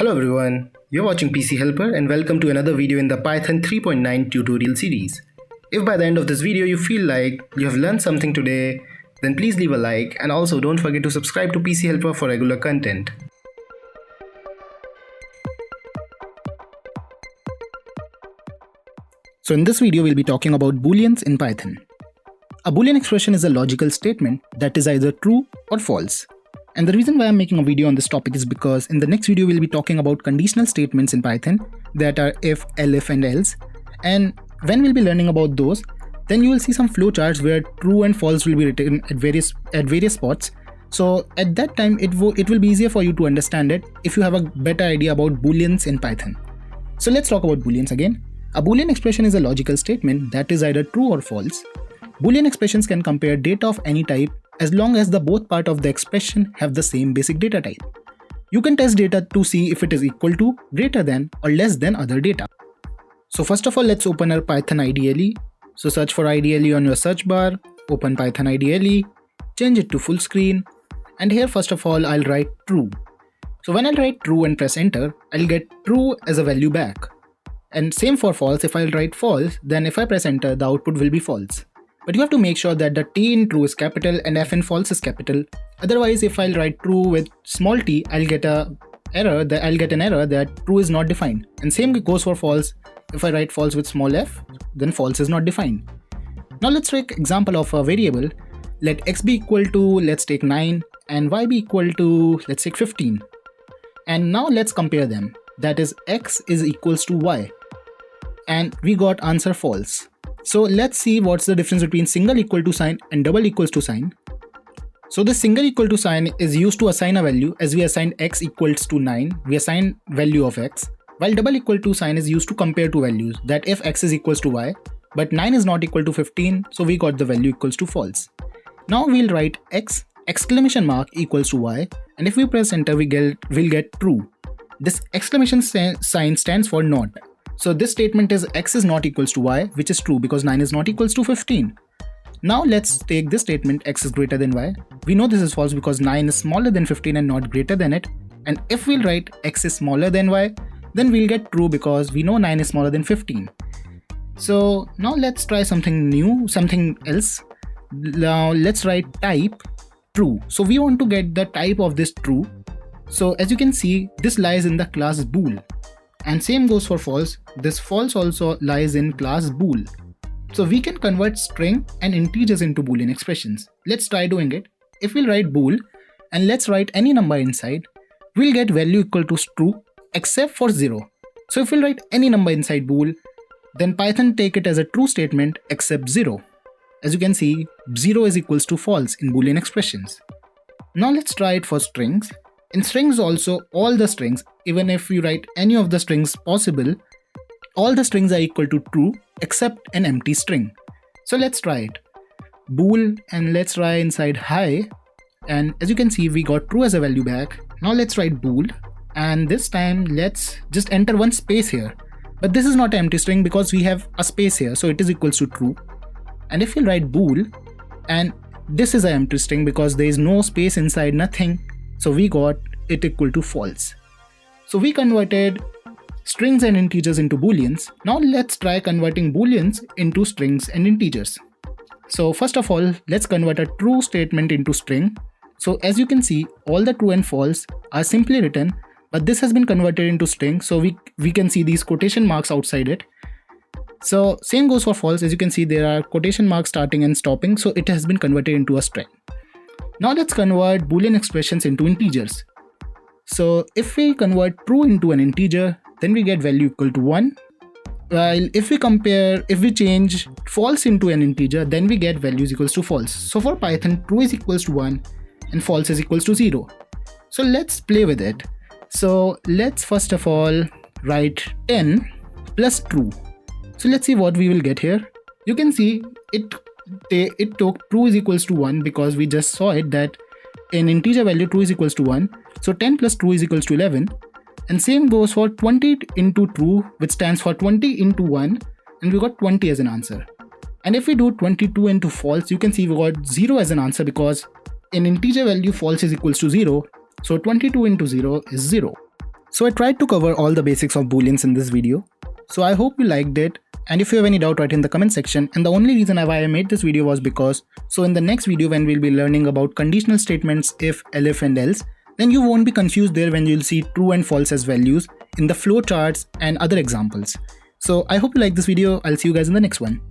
Hello everyone, you're watching PC Helper and welcome to another video in the Python 3.9 tutorial series. If by the end of this video you feel like you have learned something today, then please leave a like and also don't forget to subscribe to PC Helper for regular content. So in this video we'll be talking about booleans in Python. A boolean expression is a logical statement that is either true or false. And the reason why I'm making a video on this topic is because in the next video we'll be talking about conditional statements in Python that are if, elif and else. And when we'll be learning about those, then you will see some flowcharts where true and false will be written at various spots. So at that time it will be easier for you to understand it if you have a better idea about booleans in Python. So let's talk about booleans again. A boolean expression is a logical statement that is either true or false. Boolean expressions can compare data of any type as long as the both part of the expression have the same basic data type. You can test data to see if it is equal to, greater than or less than other data. So first of all, let's open our Python IDLE. So search for IDLE on your search bar, open Python IDLE, change it to full screen, and here first of all I'll write true. So when I'll write true and press enter, I'll get true as a value back. And same for false. If I'll write false, then if I press enter, the output will be false. But you have to make sure that the T in true is capital and F in false is capital. Otherwise, if I'll write true with small t, I'll get an error that true is not defined. And same goes for false. If I write false with small f, then false is not defined. Now let's take example of a variable. Let x be equal to, let's take 9, and y be equal to, let's take 15. And now let's compare them. That is x is equals to y. And we got answer false. So let's see what's the difference between single equal to sign and double equals to sign. So the single equal to sign is used to assign a value. As we assigned x equals to 9, we assign value of x, while double equal to sign is used to compare two values, that if x is equals to y, but 9 is not equal to 15, so we got the value equals to false. Now we'll write x exclamation mark equals to y, and if we press enter we'll get true. This exclamation sign stands for not. So this statement is x is not equals to y, which is true because 9 is not equals to 15. Now let's take this statement x is greater than y. We know this is false because 9 is smaller than 15 and not greater than it. And if we'll write x is smaller than y, then we'll get true because we know 9 is smaller than 15. So now let's try something new, something else. Now let's write type true. So we want to get the type of this true. So as you can see, this lies in the class bool. And same goes for false. This false also lies in class bool. So we can convert string and integers into boolean expressions. Let's try doing it. If we'll write bool and let's write any number inside, we'll get value equal to true except for 0. So if we'll write any number inside bool, then Python take it as a true statement except 0. As you can see, 0 is equals to false in boolean expressions. Now let's try it for strings. In strings also, all the strings, even if you write any of the strings possible, all the strings are equal to true except an empty string. So let's try it. Bool and let's try inside hi, and as you can see we got true as a value back. Now let's write bool and this time let's just enter one space here. But this is not an empty string because we have a space here, so it is equals to true. And if you write bool and this is an empty string because there is no space inside, nothing. So we got it equal to false. So we converted strings and integers into booleans. Now let's try converting booleans into strings and integers. So first of all, let's convert a true statement into string. So as you can see, all the true and false are simply written, but this has been converted into string. So we can see these quotation marks outside it. So same goes for false. As you can see, there are quotation marks starting and stopping. So it has been converted into a string. Now let's convert boolean expressions into integers. So if we convert true into an integer, then we get value equal to 1. While if we change false into an integer, then we get values equals to false. So for Python, true is equals to 1 and false is equals to 0. So let's play with it. So let's first of all write 10 plus true. So let's see what we will get here. You can see it took true is equals to 1 because we just saw it that in integer value true is equals to 1. So 10 plus true is equals to 11. And same goes for 20 into true, which stands for 20 into 1, and we got 20 as an answer. And if we do 22 into false, you can see we got 0 as an answer because in integer value false is equals to 0. So 22 into 0 is 0. So I tried to cover all the basics of booleans in this video. So I hope you liked it, and if you have any doubt, write in the comment section. And the only reason why I made this video was because so in the next video when we'll be learning about conditional statements if, elif and else, then you won't be confused there when you'll see true and false as values in the flowcharts and other examples. So I hope you like this video. I'll see you guys in the next one.